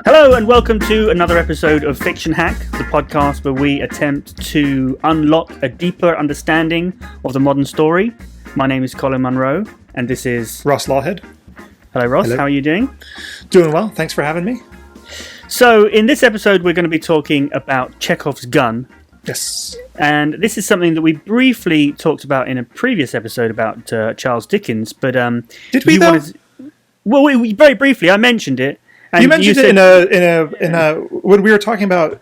Hello and welcome to another episode of Fiction Hack, the podcast where we attempt to unlock a deeper understanding of the modern story. My name is Colin Munro and this is Ross Lawhead. Hello Ross, Hello. How are you doing? Doing well, thanks for having me. So in this episode we're going to be talking about Chekhov's gun. Yes. And this is something that we briefly talked about in a previous episode about Charles Dickens, but did we though? We very briefly I mentioned it. And you mentioned it in a when we were talking about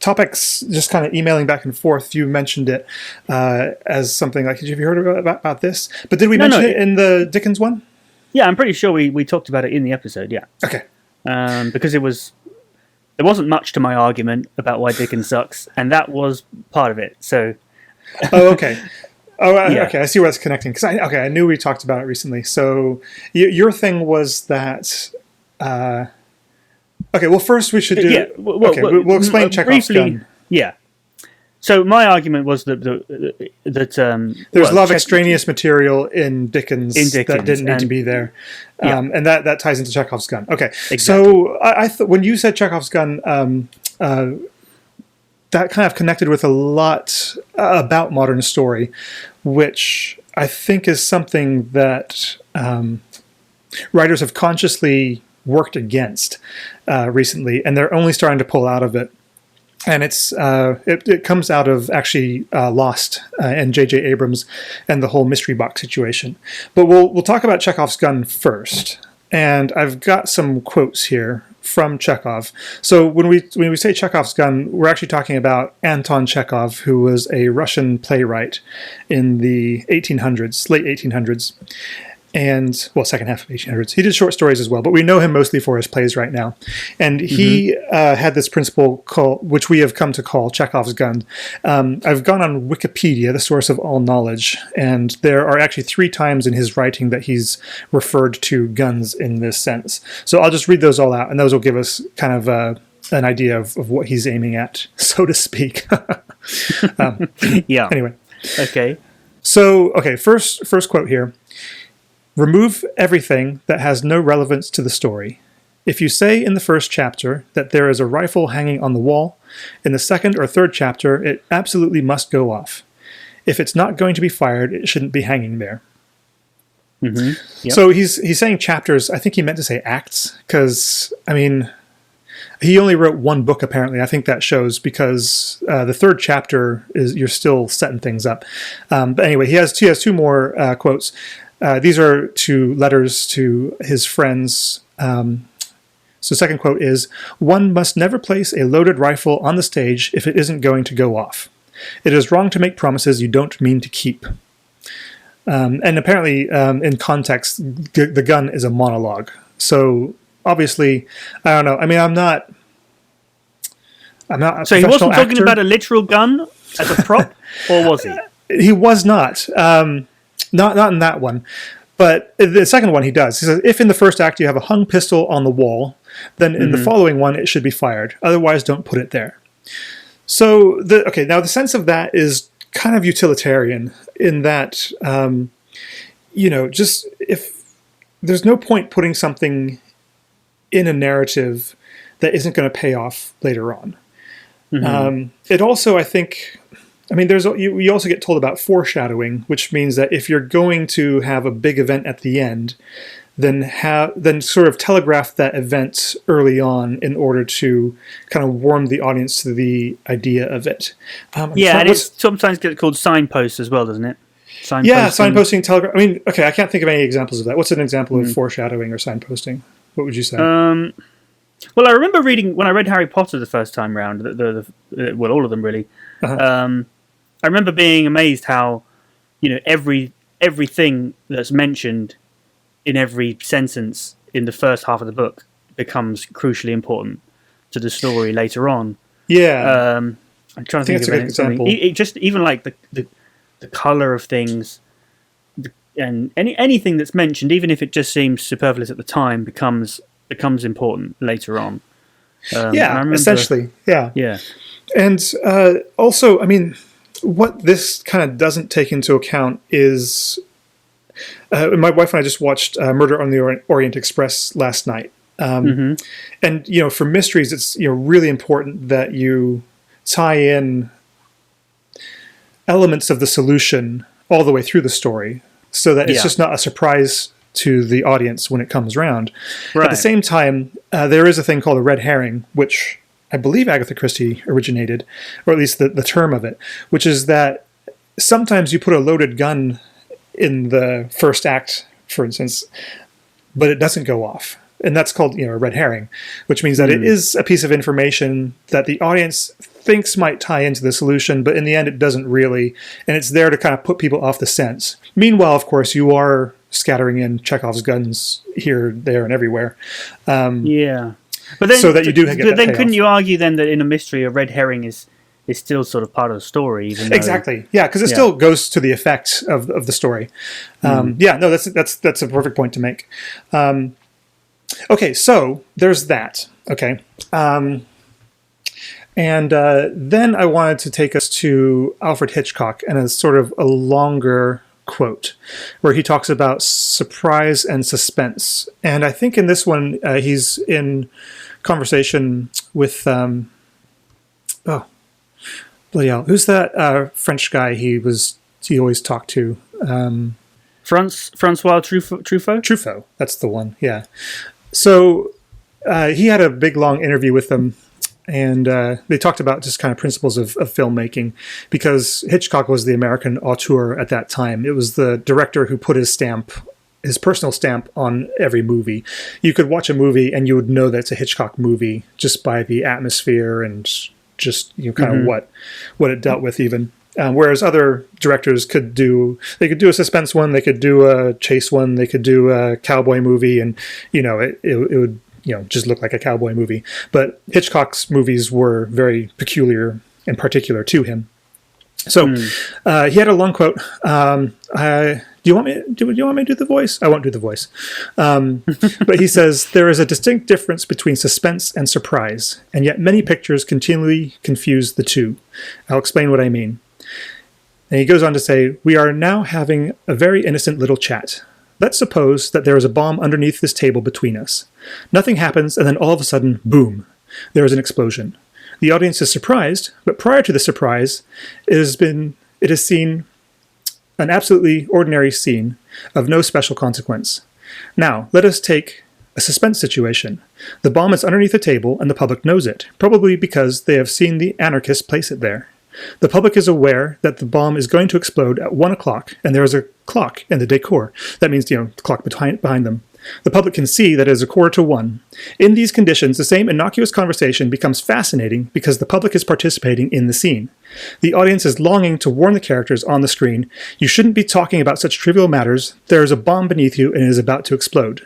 topics, just kind of emailing back and forth. You mentioned it as something like, have you heard about this? But did we mention it in the Dickens one? Yeah, I'm pretty sure we talked about it in the episode. Yeah. Okay. Because there wasn't much to my argument about why Dickens sucks, and that was part of it. So. Oh, okay. Oh, yeah. Okay. I see where that's connecting. Because I knew we talked about it recently. So your thing was that. Okay. Well, first we should do. Yeah. We'll explain Chekhov's gun. Yeah. So my argument was that there's a lot of extraneous material in Dickens that didn't need to be there, and that ties into Chekhov's gun. Okay, exactly. So I when you said Chekhov's gun, that kind of connected with a lot about modern story, which I think is something that writers have consciously worked against recently, and they're only starting to pull out of it. And it comes out of actually Lost and J.J. Abrams and the whole mystery box situation. But we'll talk about Chekhov's gun first. And I've got some quotes here from Chekhov. So when we say Chekhov's gun, we're actually talking about Anton Chekhov, who was a Russian playwright in the 1800s, late 1800s. And, well, second half of 1800s. He did short stories as well, but we know him mostly for his plays right now. And he had this principle which we have come to call Chekhov's gun. I've gone on Wikipedia, the source of all knowledge, and there are actually 3 times in his writing that he's referred to guns in this sense. So I'll just read those all out, and those will give us kind of an idea of what he's aiming at, so to speak. Yeah. Anyway. Okay. So, first quote here. Remove everything that has no relevance to the story. If you say in the first chapter that there is a rifle hanging on the wall, in the second or third chapter it absolutely must go off. If it's not going to be fired, it shouldn't be hanging there. Mm-hmm. Yep. So he's saying chapters. I think he meant to say acts, because, I mean, he only wrote 1 book apparently. I think that shows, because the third chapter is you're still setting things up. But anyway, he has 2 more quotes. These are 2 letters to his friends. So second quote is, "One must never place a loaded rifle on the stage if it isn't going to go off. It is wrong to make promises you don't mean to keep." And apparently, in context, the gun is a monologue. So obviously, I don't know. I mean, I'm not a So he wasn't talking actor. about a literal gun as a prop, or was he? He was not. Not in that one. But the second one he does. He says, if in the first act you have a hung pistol on the wall, then in the following one it should be fired. Otherwise, don't put it there. So, now the sense of that is kind of utilitarian in that, just if there's no point putting something in a narrative that isn't going to pay off later on. Mm-hmm. It also, I think... I mean, you also get told about foreshadowing, which means that if you're going to have a big event at the end, then sort of telegraph that event early on in order to kind of warm the audience to the idea of it. And it sometimes gets called signposts as well, doesn't it? Signposting, telegraph. I mean, okay, I can't think of any examples of that. What's an example of foreshadowing or signposting? What would you say? Well, I remember reading when I read Harry Potter the first time round. All of them really. Uh-huh. I remember being amazed how, everything that's mentioned in every sentence in the first half of the book becomes crucially important to the story later on. Yeah. I'm trying to think of an example. Even like the color of things, and anything that's mentioned, even if it just seems superfluous at the time, becomes important later on. Essentially. Yeah. Yeah. And also, I mean, what this kind of doesn't take into account is my wife and I just watched Murder on the Orient Express last night. And, for mysteries, it's, really important that you tie in elements of the solution all the way through the story so that it's just not a surprise to the audience when it comes around. Right. At the same time, there is a thing called a red herring, which I believe Agatha Christie originated, or at least the term of it, which is that sometimes you put a loaded gun in the first act, for instance, but it doesn't go off. And that's called, a red herring, which means that it is a piece of information that the audience thinks might tie into the solution, but in the end it doesn't really, and it's there to kind of put people off the scent. Meanwhile, of course, you are scattering in Chekhov's guns here, there, and everywhere. But then, so that you do get that payoff. Couldn't you argue then that in a mystery, a red herring is still sort of part of the story? Even though, exactly, yeah, because it still goes to the effect of the story. That's a perfect point to make. Okay, so there's that. Okay. And then I wanted to take us to Alfred Hitchcock and a sort of a longer quote where he talks about surprise and suspense. And I think in this one, he's in conversation with, bloody hell, who's that French guy he always talked to? Francois Truffaut? Truffaut, that's the one, yeah. So he had a big, long interview with them, and they talked about just kind of principles of filmmaking, because Hitchcock was the American auteur at that time. It was the director who put his personal stamp on every movie. You could watch a movie and you would know that it's a Hitchcock movie just by the atmosphere and just kind of what it dealt with even. Whereas other directors could do a suspense one, they could do a chase one, they could do a cowboy movie, and it would just look like a cowboy movie. But Hitchcock's movies were very peculiar and particular to him. So he had a long quote. Do you want me to do the voice? I won't do the voice. But he says, "There is a distinct difference between suspense and surprise, and yet many pictures continually confuse the two. I'll explain what I mean." And he goes on to say, "We are now having a very innocent little chat. Let's suppose that there is a bomb underneath this table between us. Nothing happens, and then all of a sudden, boom, there is an explosion. The audience is surprised, but prior to the surprise, it has seen an absolutely ordinary scene of no special consequence. Now, let us take a suspense situation. The bomb is underneath the table, and the public knows it, probably because they have seen the anarchists place it there. The public is aware that the bomb is going to explode at 1 o'clock, and there is a clock in the decor. That means, the clock behind them. The public can see that it is 1:45. In these conditions, the same innocuous conversation becomes fascinating because the public is participating in the scene. The audience is longing to warn the characters on the screen, you shouldn't be talking about such trivial matters, there is a bomb beneath you and it is about to explode.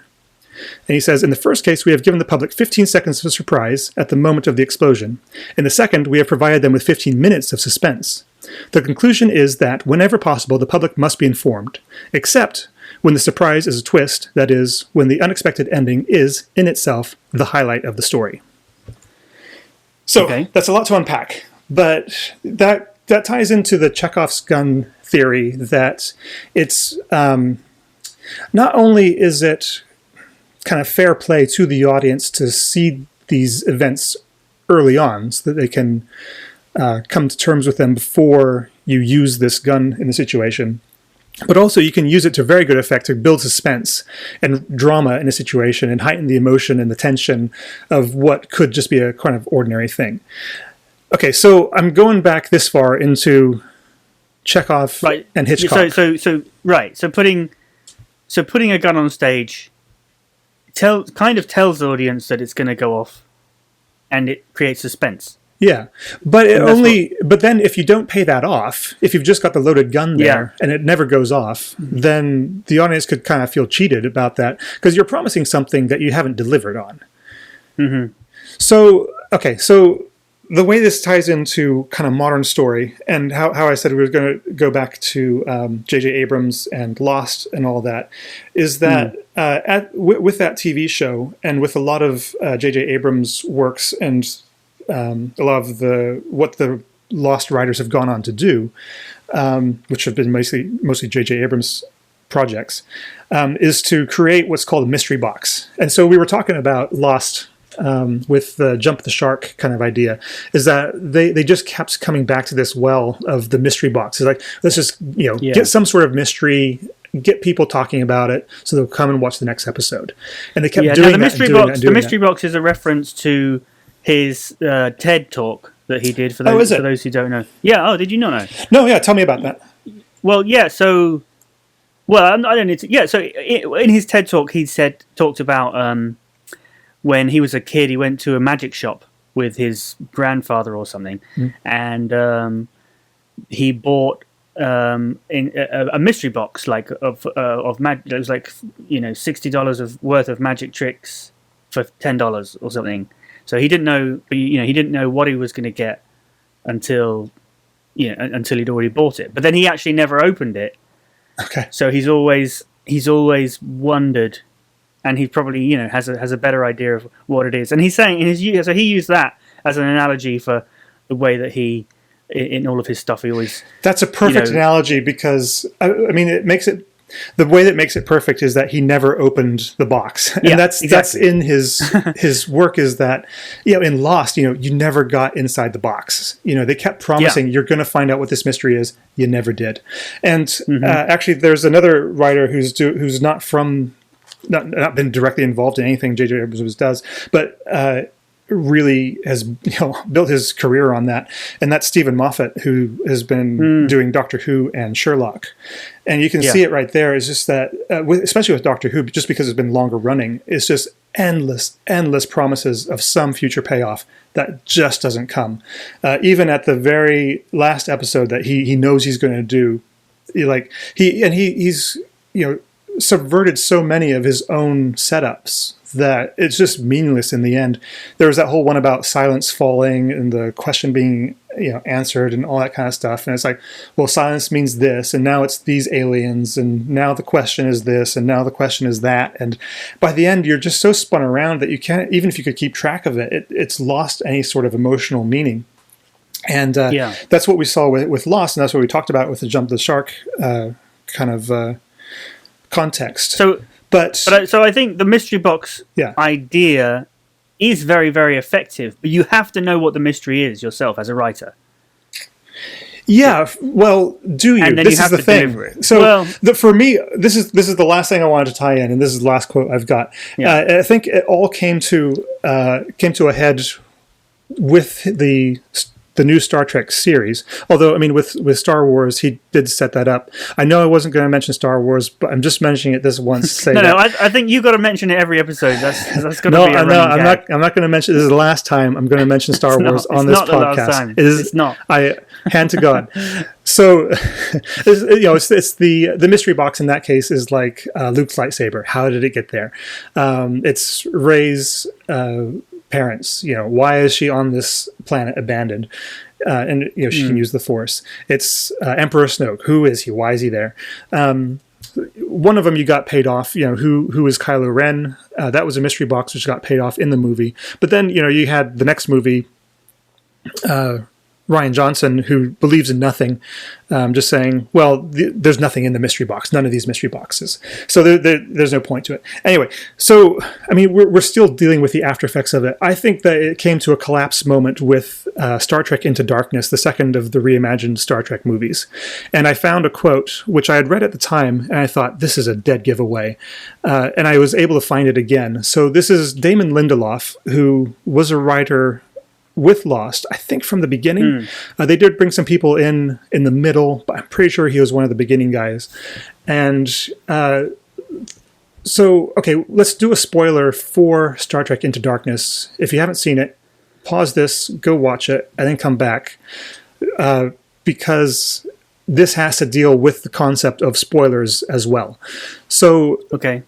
And he says, in the first case, we have given the public 15 seconds of surprise at the moment of the explosion. In the second, we have provided them with 15 minutes of suspense. The conclusion is that, whenever possible, the public must be informed, except when the surprise is a twist, that is, when the unexpected ending is, in itself, the highlight of the story. So, That's a lot to unpack, but that ties into the Chekhov's gun theory that it's, not only is it kind of fair play to the audience to see these events early on so that they can come to terms with them before you use this gun in the situation. But also you can use it to very good effect to build suspense and drama in a situation and heighten the emotion and the tension of what could just be a kind of ordinary thing. Okay, so I'm going back this far into Chekhov and Hitchcock. So putting a gun on stage kind of tells the audience that it's going to go off, and it creates suspense. Yeah, but but then if you don't pay that off, if you've just got the loaded gun there and it never goes off, then the audience could kind of feel cheated about that because you're promising something that you haven't delivered on. Mm-hmm. So the way this ties into kind of modern story and how I said we were going to go back to J.J. Abrams and Lost and all that is that with that TV show and with a lot of J.J. Abrams' works and a lot of what the Lost writers have gone on to do, which have been mostly J.J. Abrams projects, is to create what's called a mystery box. And so we were talking about Lost with the jump the shark kind of idea, is that they just kept coming back to this well of the mystery box. It's like, let's just, get some sort of mystery, get people talking about it, so they'll come and watch the next episode. And they kept doing that. The mystery box is a reference to his TED talk that he did for those who don't know. Yeah. Oh, did you not know? No. Yeah. Tell me about that. Well, yeah. So, I don't need to. Yeah. So, in his TED talk, he talked about when he was a kid, he went to a magic shop with his grandfather or something, and he bought in a mystery box of magic. It was like $60 worth of magic tricks for $10 or something. So he didn't know, he didn't know what he was going to get until he'd already bought it. But then he actually never opened it. Okay. So he's always wondered, and he probably has a better idea of what it is. And he's saying so he used that as an analogy for the way that he, in all of his stuff, he always. That's a perfect analogy, because it makes it. The way that makes it perfect is that he never opened the box, and that's in his work. Is that in Lost, you never got inside the box. They kept promising you're going to find out what this mystery is. You never did. And actually, there's another writer who's not been directly involved in anything J.J. Abrams does, but really has built his career on that, and that's Stephen Moffat, who has been doing Doctor Who and Sherlock. And you can see it right there. It's just that, especially with Doctor Who, just because it's been longer running, it's just endless promises of some future payoff that just doesn't come. Even at the very last episode that he knows he's going to do, he's subverted so many of his own setups that it's just meaningless in the end. There was that whole one about silence falling and the question being answered and all that kind of stuff, and it's like, well, silence means this, and now it's these aliens, and now the question is this, and now the question is that, and by the end you're just so spun around that you can't, even if you could keep track of it, it's lost any sort of emotional meaning. And that's what we saw with Lost, and that's what we talked about with the jump the shark kind of context. So I think the mystery box idea is very, very effective, but you have to know what the mystery is yourself as a writer. Yeah, well, do you? And then this you have is the to thing. deliver it. So for me, this is the last thing I wanted to tie in, and this is the last quote I've got. I think it all came to a head with the new Star Trek series. Although, with Star Wars, he did set that up. I know I wasn't going to mention Star Wars, but I'm just mentioning it this once. I think you've got to mention it every episode. That's going to be a running gag. I'm not going to mention. This is the last time I'm going to mention Star Wars on this podcast. It's not. I hand to God. So, it's the mystery box in that case is like Luke's lightsaber. How did it get there? It's Rey's parents. Why is she on this planet abandoned? And she can use the Force. It's Emperor Snoke. Who is he? Why is he there? One of them you got paid off. Who is Kylo Ren? That was a mystery box which got paid off in the movie. But then you had the next movie. Rian Johnson, who believes in nothing, just saying, well, there's nothing in the mystery box, none of these mystery boxes. So there's no point to it. Anyway, so, we're still dealing with the after effects of it. I think that it came to a collapse moment with Star Trek Into Darkness, the second of the reimagined Star Trek movies. And I found a quote, which I had read at the time, and I thought, this is a dead giveaway. And I was able to find it again. So this is Damon Lindelof, who was a writer with Lost, I think from the beginning. They did bring some people in the middle, but I'm pretty sure he was one of the beginning guys. And so, okay, let's do a spoiler for Star Trek Into Darkness. If you haven't seen it, pause this, go watch it, and then come back. Because this has to deal with the concept of spoilers as well. So, okay.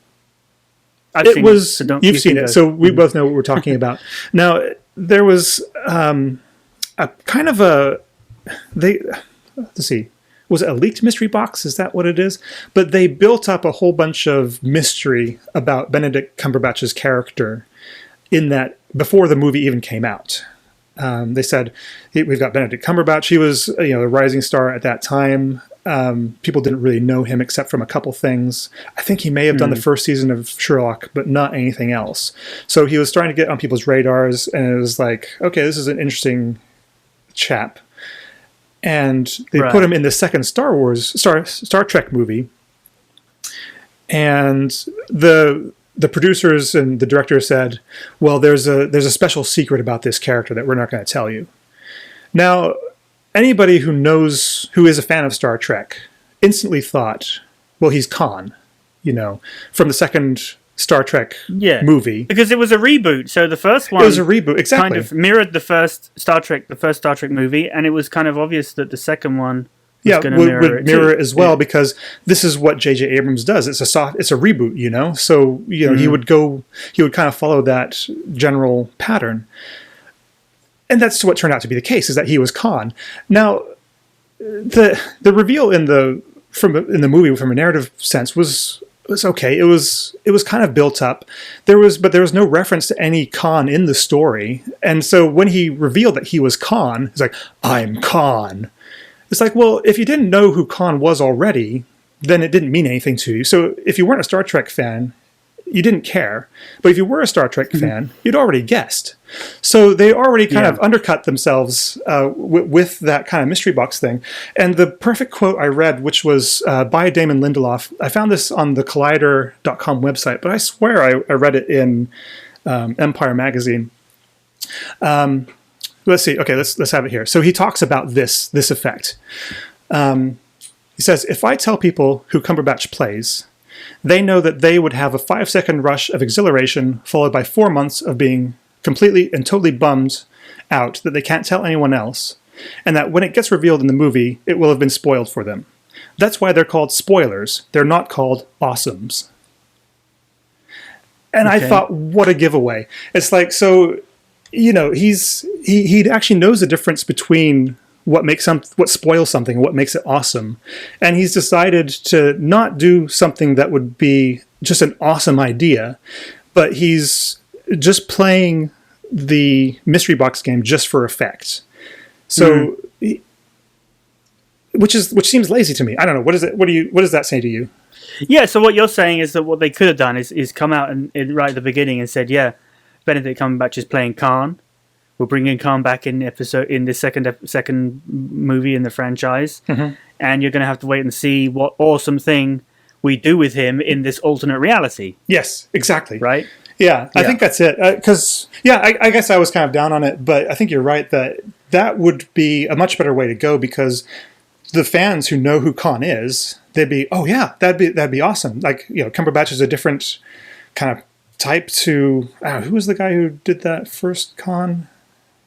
You've seen it, so we both know what we're talking about. Now, there was a kind of let's see, was it a leaked mystery box? Is that what it is? But they built up a whole bunch of mystery about Benedict Cumberbatch's character in that before the movie even came out. They said, we've got Benedict Cumberbatch. He was a rising star at that time. People didn't really know him except from a couple things. I think he may have done the first season of Sherlock, but not anything else. So he was starting to get on people's radars, and it was like, okay, this is an interesting chap. And they put him in the second Star Trek movie. And the producers and the director said, well, there's a special secret about this character that we're not going to tell you. Now, anybody who is a fan of Star Trek instantly thought, well, he's Khan, from the second Star Trek movie. Because it was a reboot. So the first one... It was a reboot, exactly. Kind of mirrored the first Star Trek movie, and it was kind of obvious that the second one would mirror it as well, because this is what J.J. Abrams does. It's a reboot, So, he would kind of follow that general pattern. And that's what turned out to be the case, is that he was Khan. Now, the reveal in the movie from a narrative sense was okay. It was kind of built up. There was no reference to any Khan in the story. And so when he revealed that he was Khan, he's like, I'm Khan. It's like, well, if you didn't know who Khan was already, then it didn't mean anything to you. So if you weren't a Star Trek fan, you didn't care. But if you were a Star Trek fan, you'd already guessed. So they already kind of undercut themselves with that kind of mystery box thing. And the perfect quote I read, which was by Damon Lindelof, I found this on the Collider.com website, but I swear I read it in Empire magazine. Let's see. Okay, let's have it here. So he talks about this effect. He says, if I tell people who Cumberbatch plays, they know that they would have a 5-second rush of exhilaration followed by 4 months of being completely and totally bummed out that they can't tell anyone else, and that when it gets revealed in the movie, it will have been spoiled for them. That's why they're called spoilers. They're not called awesomes. And I thought, what a giveaway. It's like, so, he actually knows the difference between what spoils something and what makes it awesome. And he's decided to not do something that would be just an awesome idea, but he's just playing the mystery box game just for effect. So, which seems lazy to me. I don't know. What does that say to you? Yeah. So what you're saying is that what they could have done is come out and right at the beginning and said, yeah, Benedict Cumberbatch is playing Khan. We're bringing Khan back in the second movie in the franchise, and you're going to have to wait and see what awesome thing we do with him in this alternate reality. Yes, exactly. Right? Yeah, I think that's it. Because I guess I was kind of down on it, but I think you're right that would be a much better way to go, because the fans who know who Khan is, they'd be, oh yeah, that'd be awesome. Like, Cumberbatch is a different kind of type to who was the guy who did that first Khan?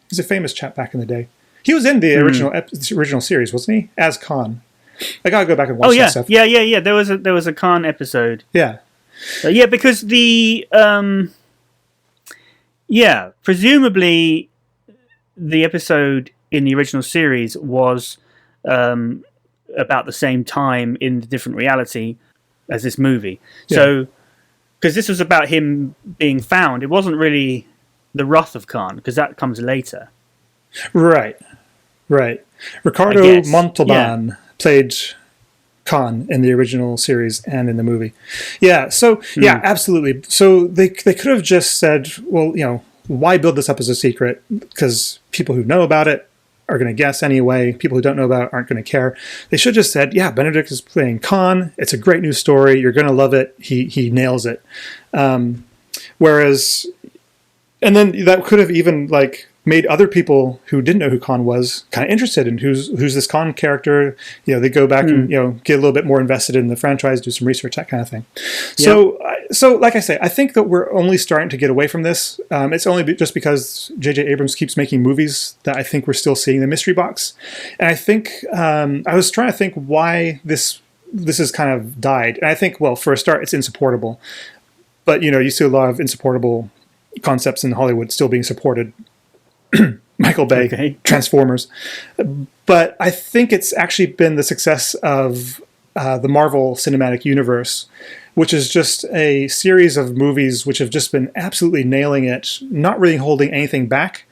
He's a famous chap back in the day. He was in the original series, wasn't he? As Khan. I gotta go back and watch that stuff. Yeah. There was a Khan episode. Yeah. Because the presumably the episode in the original series was about the same time in the different reality as this movie. Yeah. So, because this was about him being found, it wasn't really the wrath of Khan, because that comes later. Right. Ricardo Montalban played Khan in the original series and in the movie. Yeah, so, absolutely. So they could have just said, well, why build this up as a secret? Because people who know about it are going to guess anyway. People who don't know about it aren't going to care. They should have just said, yeah, Benedict is playing Khan. It's a great new story. You're going to love it. He nails it. Whereas... And then that could have even made other people who didn't know who Khan was kind of interested in who's this Khan character. They go back and get a little bit more invested in the franchise, do some research, that kind of thing. So like I say, I think that we're only starting to get away from this. It's only just because J.J. Abrams keeps making movies that I think we're still seeing the mystery box. And I think I was trying to think why this has kind of died. And I think, well, for a start, it's insupportable. But you see a lot of insupportable concepts in Hollywood still being supported. Michael Bay, Transformers. But I think it's actually been the success of the Marvel Cinematic Universe, which is just a series of movies which have just been absolutely nailing it, not really holding anything back.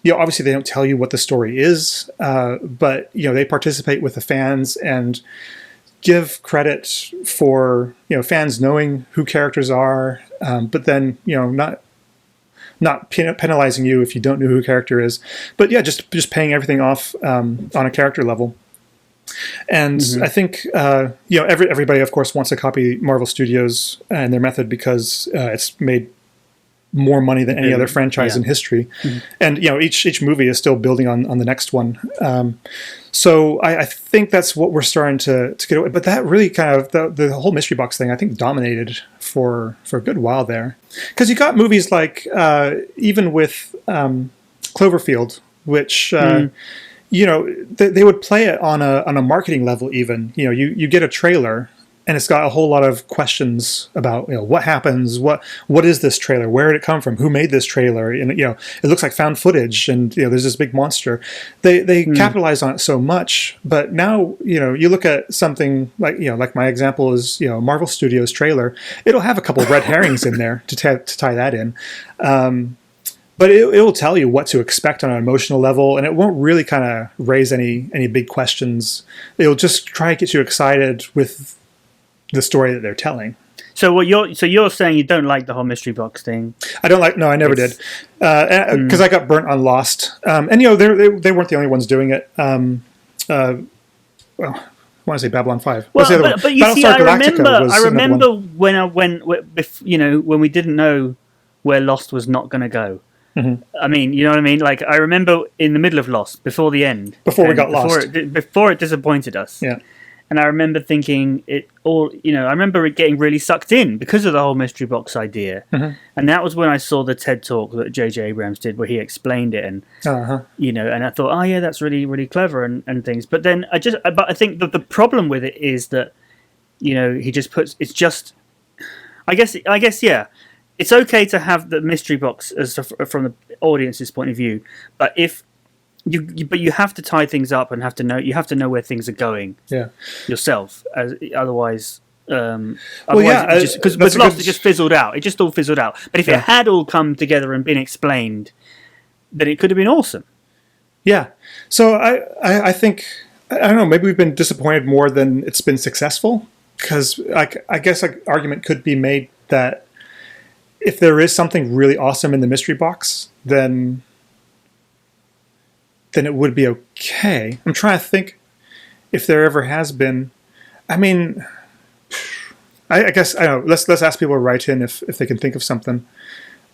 obviously they don't tell you what the story is, but they participate with the fans and give credit for fans knowing who characters are, but then not penalizing you if you don't know who a character is, but just paying everything off on a character level. And I think everybody of course wants to copy Marvel Studios and their method because it's made more money than any other franchise in history. And each movie is still building on the next one. So I think that's what we're starting to get away. But that really kind of the whole mystery box thing I think dominated for a good while there, because you got movies like even with Cloverfield, which they would play it on a marketing level. Even you get a trailer and it's got a whole lot of questions about what happens, what is this trailer, where did it come from, who made this trailer, and it looks like found footage, and there's this big monster. They capitalize on it so much, but now you look at something like my example is Marvel Studios trailer. It'll have a couple of red herrings in there to tie that in. But it will tell you what to expect on an emotional level, and it won't really kind of raise any big questions. It'll just try to get you excited with the story that they're telling. So you're saying you don't like the whole mystery box thing? I don't like. No, I never did, because I got burnt on Lost, and they weren't the only ones doing it. Well, I want to say Babylon 5. Well, but you see, I remember when we didn't know where Lost was not going to go. I mean, you know what I mean? Like, I remember in the middle of Lost, before the end. Before we got lost. Before it disappointed us. Yeah. And I remember thinking I remember it getting really sucked in because of the whole mystery box idea. And that was when I saw the TED talk that J.J. Abrams did where he explained it. And, and I thought, oh yeah, that's really, really clever and things. But then but I think that the problem with it is that, he just puts, it's just, I guess, yeah. It's okay to have the mystery box from the audience's point of view, but you have to tie things up and you have to know where things are going yourself. Otherwise, because with Lost it just fizzled out. It just all fizzled out. But if it had all come together and been explained, then it could have been awesome. Yeah. So I think, I don't know, maybe we've been disappointed more than it's been successful, because I guess an argument could be made that if there is something really awesome in the mystery box, then it would be okay. I'm trying to think if there ever has been. I mean, I guess, I don't know. Let's ask people to write in if they can think of something.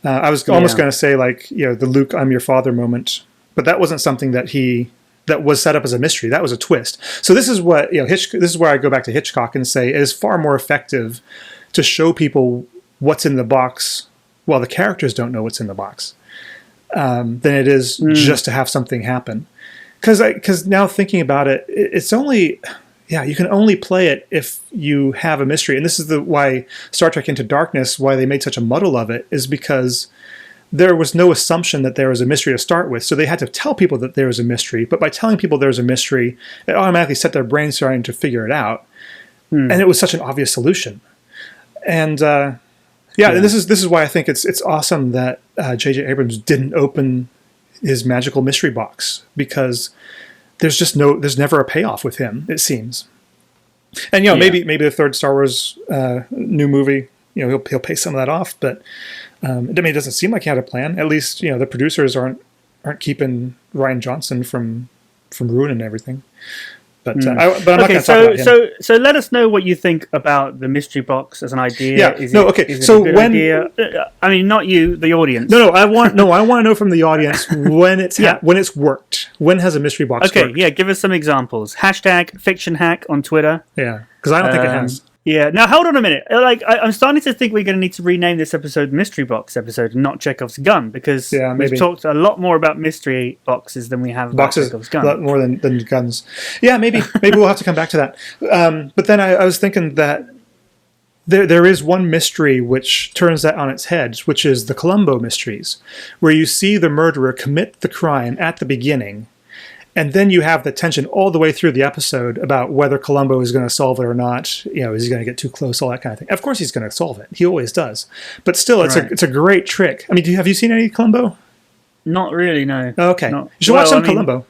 I was almost going to say the Luke, I'm your father moment, but that wasn't something that was set up as a mystery. That was a twist. So this is what this is where I go back to Hitchcock and say it is far more effective to show people what's in the box while the characters don't know what's in the box, than it is just to have something happen. Because now thinking about it, it's only, you can only play it if you have a mystery. And this is why Star Trek Into Darkness, why they made such a muddle of it, is because there was no assumption that there was a mystery to start with. So they had to tell people that there was a mystery. But by telling people there's a mystery, it automatically set their brains starting to figure it out. And it was such an obvious solution. And and this is why I think it's awesome that J.J. Abrams didn't open his magical mystery box, because there's never a payoff with him, it seems. And maybe the third Star Wars new movie, he'll pay some of that off, but it doesn't seem like he had a plan. At least the producers aren't keeping Rian Johnson from ruining everything. But I'm not going to talk about him. So let us know what you think about the mystery box as an idea. Yeah. Is it a good idea? I mean, not you, the audience. I want to know from the audience when it's worked. When has a mystery box worked? Okay, give us some examples. #FictionHack on Twitter. Yeah, because I don't think it has. Yeah. Now, hold on a minute. I'm starting to think we're going to need to rename this episode Mystery Box episode and not Chekhov's Gun, because we've talked a lot more about mystery boxes than we have about Chekhov's Gun. A lot more than guns. Yeah, maybe we'll have to come back to that. But then I was thinking that there is one mystery which turns that on its head, which is the Columbo mysteries, where you see the murderer commit the crime at the beginning, and then you have the tension all the way through the episode about whether Columbo is going to solve it or not. Is he going to get too close? All that kind of thing. Of course, he's going to solve it. He always does. But still, it's a great trick. I mean, have you seen any Columbo? Not really, no. Oh, okay. You should watch some Columbo.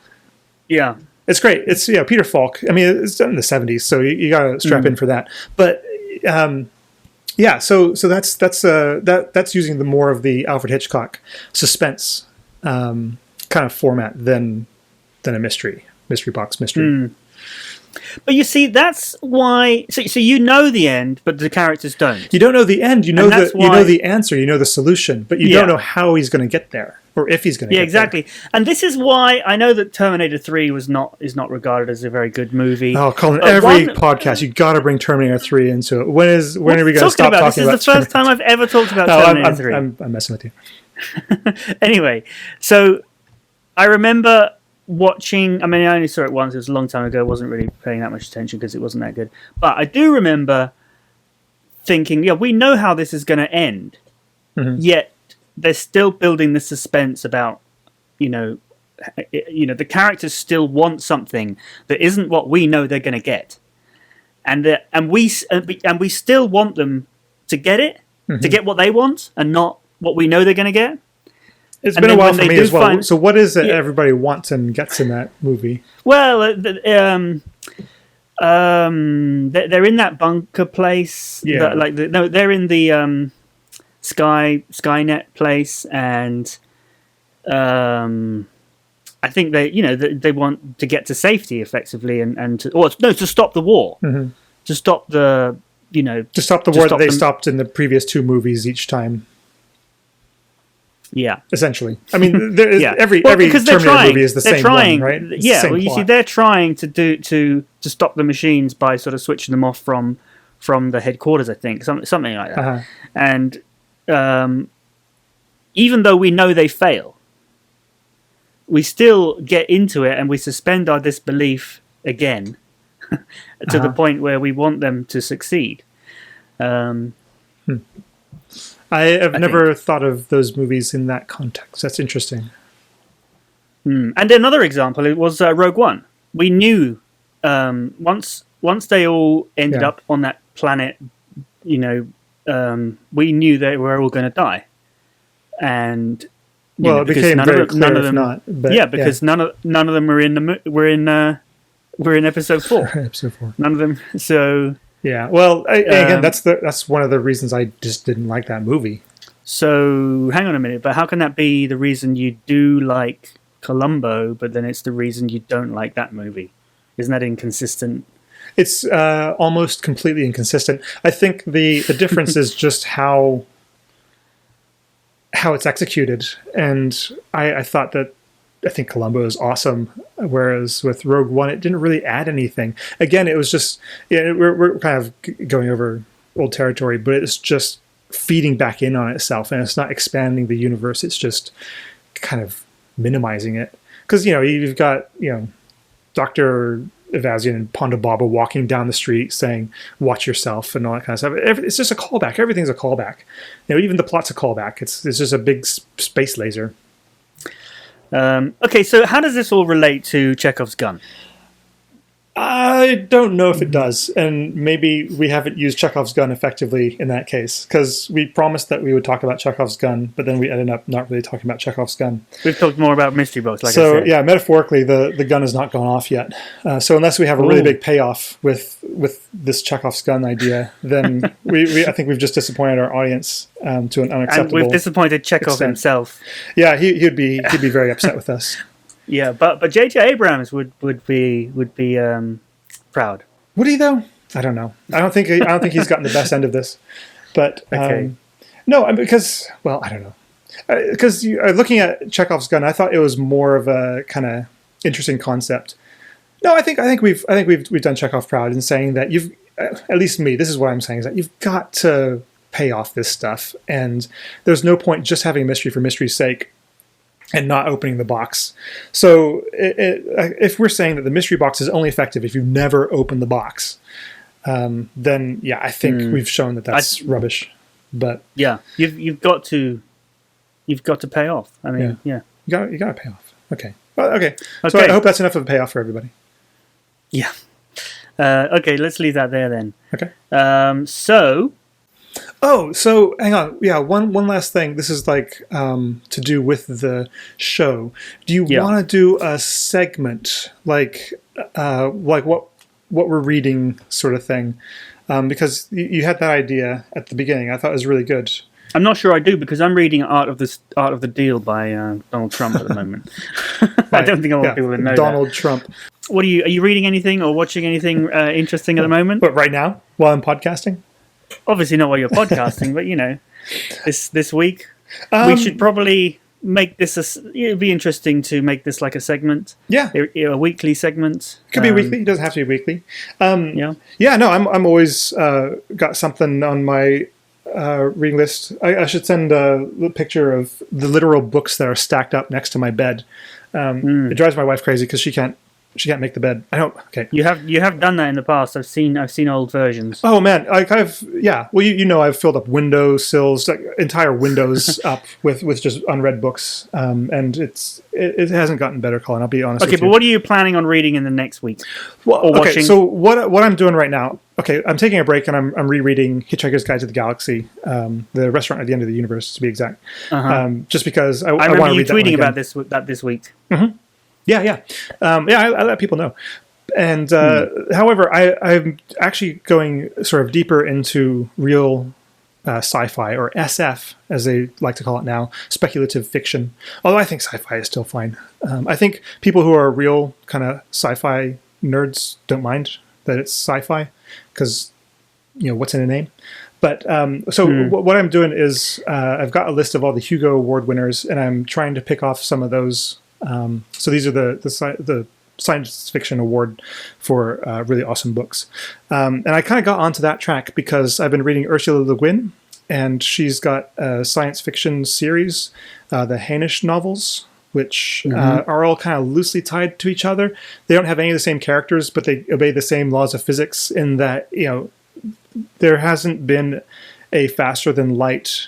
Yeah. It's great. It's Peter Falk. I mean, it's done in the 70s, so you got to strap in for that. But so that's using the more of the Alfred Hitchcock suspense kind of format than a mystery box mystery. But you see, that's why. So you know the end, but the characters don't. You don't know the end. You know the answer. You know the solution, but you don't know how he's going to get there, or if he's going to. Yeah, exactly. There. And this is why I know that Terminator 3 is not regarded as a very good movie. Oh, Colin! Every podcast you got to bring Terminator 3 into it. When are we going to stop talking about? This is the first time I've ever talked about Terminator 3. I'm messing with you. Anyway, so I remember watching, I mean, I only saw it once. It was a long time ago. I wasn't really paying that much attention because it wasn't that good. But I do remember thinking, we know how this is going to end. Mm-hmm. Yet they're still building the suspense about, the characters still want something that isn't what we know they're going to get, and we still want them to get it, to get what they want, and not what we know they're going to get. It's been a while for me as well. So what is it everybody wants and gets in that movie? Well, they're in that bunker place. Yeah. They're in the Skynet place, and I think they want to get to safety effectively, to stop the war, to stop the war that they stopped in the previous two movies each time. Yeah, essentially. I mean, every Terminator movie is the same one, right? See, they're trying to stop the machines by sort of switching them off from the headquarters, I think, something like that. Uh-huh. And even though we know they fail, we still get into it and we suspend our disbelief again to the point where we want them to succeed. I have never thought of those movies in that context. That's interesting. And another example, it was Rogue One. We knew once they all ended up on that planet, we knew they were all going to die. And it became very clear if not. But, because none of them were in episode 4. Episode 4. None of them. So. Yeah, well, again, that's one of the reasons I just didn't like that movie. So, hang on a minute, but how can that be the reason you do like Columbo, but then it's the reason you don't like that movie? Isn't that inconsistent? It's almost completely inconsistent. I think the difference is just how it's executed, and I think Columbo is awesome, whereas with Rogue One, it didn't really add anything. Again, it was just, we're kind of going over old territory, but it's just feeding back in on itself, and it's not expanding the universe. It's just kind of minimizing it. Because, you've got, Dr. Evazian and Ponda Baba walking down the street saying, watch yourself, and all that kind of stuff. It's just a callback. Everything's a callback. Even the plot's a callback. It's just a big space laser. Okay, so how does this all relate to Chekhov's gun? I don't know if it does, and maybe we haven't used Chekhov's gun effectively in that case, because we promised that we would talk about Chekhov's gun, but then we ended up not really talking about Chekhov's gun. We've talked more about mystery box, I said. So, metaphorically, the gun has not gone off yet. So unless we have a really big payoff with this Chekhov's gun idea, then I think we've just disappointed our audience to an unacceptable And we've disappointed Chekhov himself. Yeah, he'd be very upset with us. Yeah, but J.J. Abrams would be proud. Would he though? I don't know. I don't think he's gotten the best end of this. But no, because I don't know. Because looking at Chekhov's gun, I thought it was more of a kind of interesting concept. No, I think we've done Chekhov proud in saying that you've, at least me, this is what I'm saying, is that you've got to pay off this stuff, and there's no point just having a mystery for mystery's sake and not opening the box. So if we're saying that the mystery box is only effective if you've never opened the box, then I think we've shown that that's rubbish. But you've got to pay off. I mean, you got to pay off. Okay. Well, okay. So I hope that's enough of a payoff for everybody. Yeah. Okay, let's leave that there then. Okay. So Oh, so hang on. Yeah, one last thing. This is like to do with the show. Do you want to do a segment like what we're reading sort of thing? Because you had that idea at the beginning. I thought it was really good. I'm not sure I do because I'm reading Art of the Deal by Donald Trump at the moment. I don't think I want people to know Donald Trump. What are you reading anything or watching anything interesting at the moment? But right now, while I'm podcasting? Obviously not while you're podcasting, but this week we should probably make this. It'd be interesting to make this like a segment. Yeah, a weekly segment. It could be weekly. It doesn't have to be weekly. Yeah. No, I'm always got something on my reading list. I should send a picture of the literal books that are stacked up next to my bed. It drives my wife crazy because she can't make the bed. I don't. Okay. You have done that in the past. I've seen old versions. Oh man, like I've Well, I've filled up window sills, like entire windows up with just unread books, and it hasn't gotten better, Colin. I'll be honest. Okay, but what are you planning on reading in the next week? Well, or watching? So what I'm doing right now? Okay, I'm taking a break and I'm rereading Hitchhiker's Guide to the Galaxy, the Restaurant at the End of the Universe, to be exact. Just because I want to read that one again. I remember you tweeting about this week. Mm-hmm. Yeah. I let people know. And however, I'm actually going sort of deeper into real sci-fi, or SF, as they like to call it now, speculative fiction. Although I think sci-fi is still fine. I think people who are real kind of sci-fi nerds don't mind that it's sci-fi because, what's in a name. But what I'm doing is I've got a list of all the Hugo Award winners, and I'm trying to pick off some of those. So these are the science fiction award for really awesome books. And I kind of got onto that track because I've been reading Ursula Le Guin, and she's got a science fiction series, the Hainish novels, which are all kind of loosely tied to each other. They don't have any of the same characters, but they obey the same laws of physics in that, there hasn't been a faster than light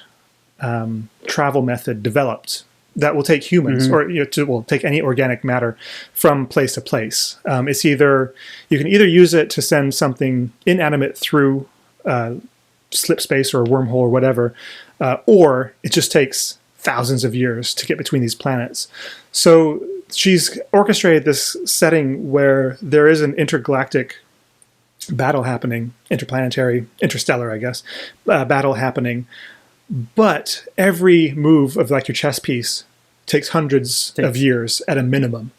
travel method developed that will take humans or take any organic matter from place to place. It's either you can either use it to send something inanimate through slip space or a wormhole or whatever, or it just takes thousands of years to get between these planets. So she's orchestrated this setting where there is an intergalactic battle happening, interplanetary, interstellar, I guess, battle happening. But every move of like your chess piece takes hundreds of years at a minimum.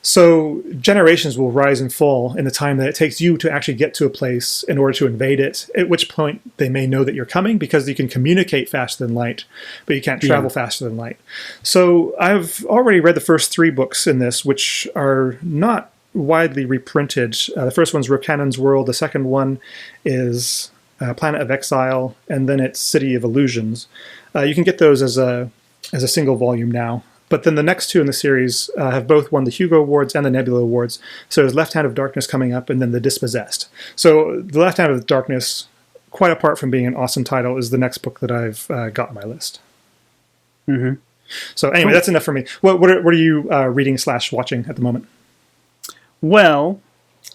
So generations will rise and fall in the time that it takes you to actually get to a place in order to invade it, at which point they may know that you're coming because you can communicate faster than light, but you can't travel faster than light. So I've already read the first 3 books in this, which are not widely reprinted. The first one's Rocannon's World. The second one is Planet of Exile, and then it's City of Illusions. You can get those as a single volume now. But then the next 2 in the series have both won the Hugo Awards and the Nebula Awards. So there's Left Hand of Darkness coming up, and then The Dispossessed. So The Left Hand of Darkness, quite apart from being an awesome title, is the next book that I've got on my list. Mm-hmm. So anyway, that's enough for me. What are you reading / watching at the moment? Well,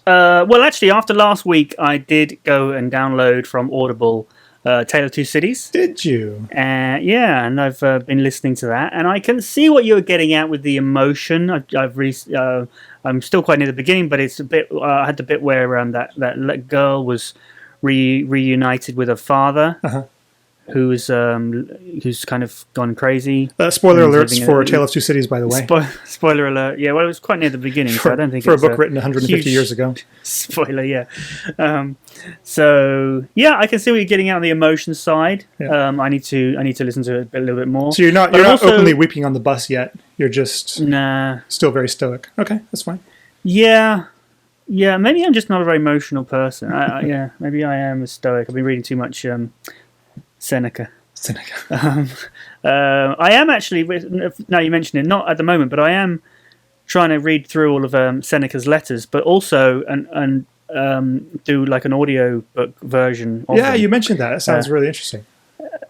actually, after last week, I did go and download from Audible Tale of Two Cities. Did you? And I've been listening to that, and I can see what you were getting at with the emotion. I'm still quite near the beginning, but it's a bit. I had the bit where that girl was reunited with her father. Uh-huh. Who's kind of gone crazy. Spoiler alerts for Tale of Two Cities, by the way. Spoiler alert. Yeah, well, it was quite near the beginning, so I don't think for a book written 150 years ago. Spoiler, yeah. So yeah, I can see what you're getting out on the emotion side. Yeah. I need to listen to it a little bit more. So you're not openly weeping on the bus yet. You're just still very stoic. Okay, that's fine. Yeah. Maybe I'm just not a very emotional person. Maybe I am a stoic. I've been reading too much. Seneca. I am actually, now you mention it, not at the moment, but I am trying to read through all of Seneca's letters, but also and do like an audio book version of them. You mentioned that. That sounds really interesting.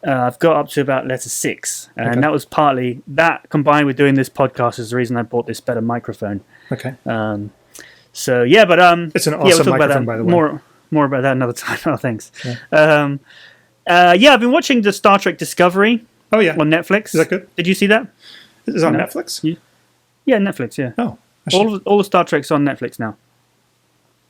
I've got up to about letter 6, and that was partly that combined with doing this podcast is the reason I bought this better microphone. Okay. So yeah, but it's an awesome microphone, by the way. More about that another time. Oh, thanks. Yeah. Yeah, I've been watching the Star Trek Discovery. Oh yeah, on Netflix. Is that good? Did you see that? Is it on Netflix? Yeah, Netflix. Yeah. Oh, all the Star Trek's on Netflix now.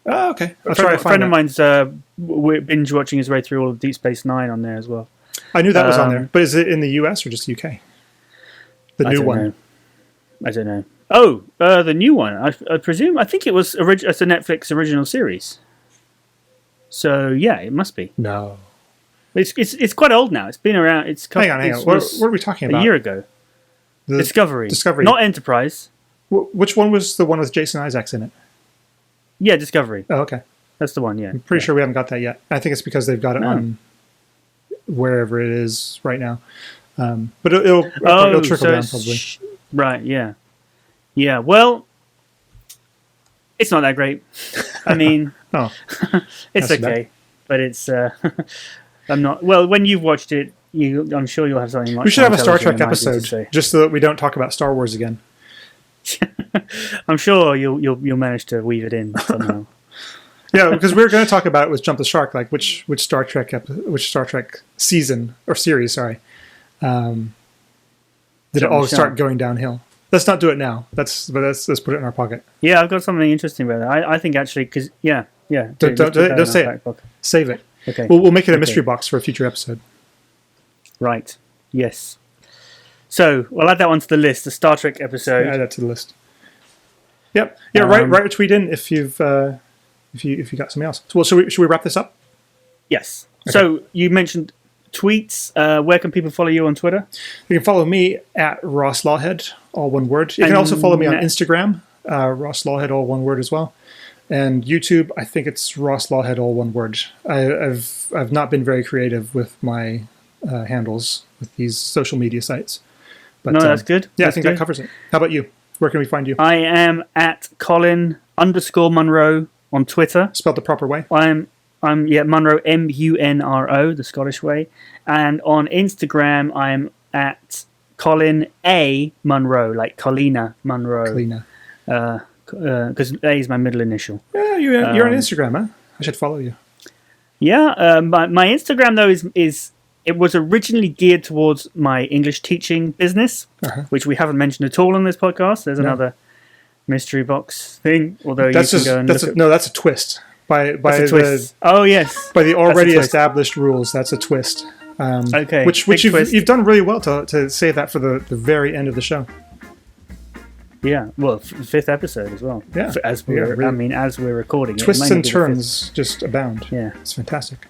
Oh, okay. A friend of mine's binge watching his way through all of Deep Space Nine on there as well. I knew that was on there, but is it in the US or just UK? The new one. I don't know. Oh, the new one. I presume. I think it was it's a Netflix original series. So yeah, it must be. No, it's quite old now. It's been around. Hang on. What are we talking about? A year ago. Discovery, not Enterprise. Which one was the one with Jason Isaacs in it? Yeah, Discovery. Oh, okay. That's the one. Yeah, I'm pretty sure we haven't got that yet. I think it's because they've got it on wherever it is right now. But it'll trickle down probably. Right. Yeah. Yeah. Well, it's not that great. I mean, it's okay, but it's. I'm not. Well, when you've watched it, I'm sure you'll have something like. We should have a Star Trek episode just so that we don't talk about Star Wars again. I'm sure you'll manage to weave it in somehow. Yeah, because we were going to talk about it with Jump the Shark, like which Star Trek season or series, sorry, did it all start going downhill? Let's not do it now. Let's put it in our pocket. Yeah, I've got something interesting about it. I think actually, because don't say it. Save it. Okay, we'll make it a mystery box for a future episode. Right. Yes. So we'll add that one to the list. The Star Trek episode. Add that to the list. Yep. Yeah. Write a tweet in if you've if you got something else. Well, should we wrap this up? Yes. Okay. So you mentioned tweets. Where can people follow you on Twitter? You can follow me at Ross Lawhead, all one word. You can also follow me on Instagram, Ross Lawhead, all one word as well. And YouTube, I think it's Ross Lawhead, all one word. I've not been very creative with my handles with these social media sites. But, no, that's good. Yeah, I think that covers it. How about you? Where can we find you? I am at Colin_Munro on Twitter. Spelled the proper way. I'm Munro, Munro, the Scottish way. And on Instagram, I'm at Colin A. Munro, like Colina Munro. Colina. Because A is my middle initial. Yeah, you're on Instagram, huh? I should follow you. Yeah, my Instagram, though, is it was originally geared towards my English teaching business, which we haven't mentioned at all on this podcast. There's another mystery box thing. Although that's a twist. By a twist. Oh yes, by the already established rules, that's a twist. Okay, which you've done really well to say that for the very end of the show. Yeah, well, fifth episode as well. Yeah, as we're recording, twists and turns just abound. Yeah, it's fantastic.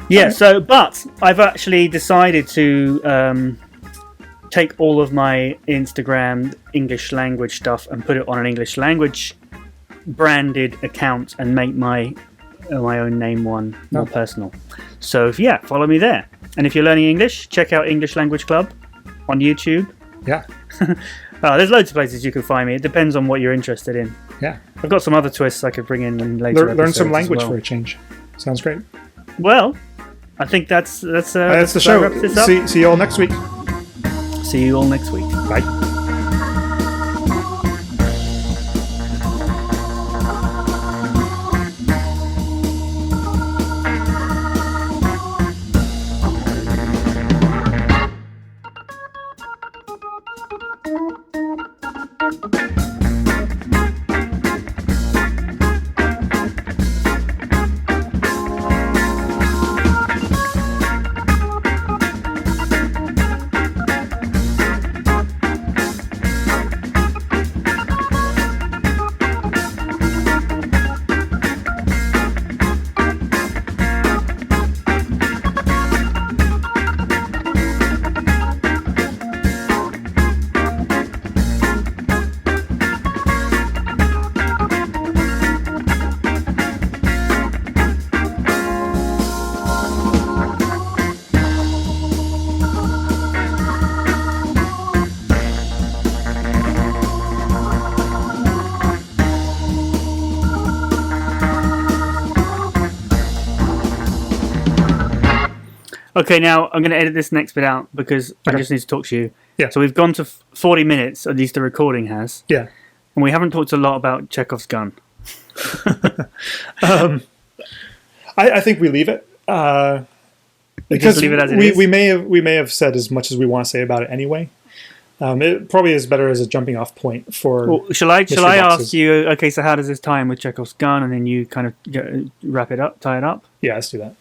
Yeah, but I've actually decided to take all of my Instagram English language stuff and put it on an English language branded account and make my own name one more personal. So follow me there. And if you're learning English, check out English Language Club on YouTube. Yeah. There's loads of places you can find me. It depends on what you're interested in. Yeah. I've got some other twists I could bring in later episodes. Learn some language for a change. Sounds great. Well, I think that's the show. See you all next week. See you all next week. Bye. Okay, now I'm going to edit this next bit out because I just need to talk to you. Yeah. So we've gone to 40 minutes, at least the recording has. Yeah. And we haven't talked a lot about Chekhov's gun. I think we leave it. Because just leave it as it is? we may have said as much as we want to say about it anyway. It probably is better as a jumping off point for. Well, shall I mystery boxes. ask you? Okay, so how does this tie in with Chekhov's gun, and then you kind of tie it up? Yeah, let's do that.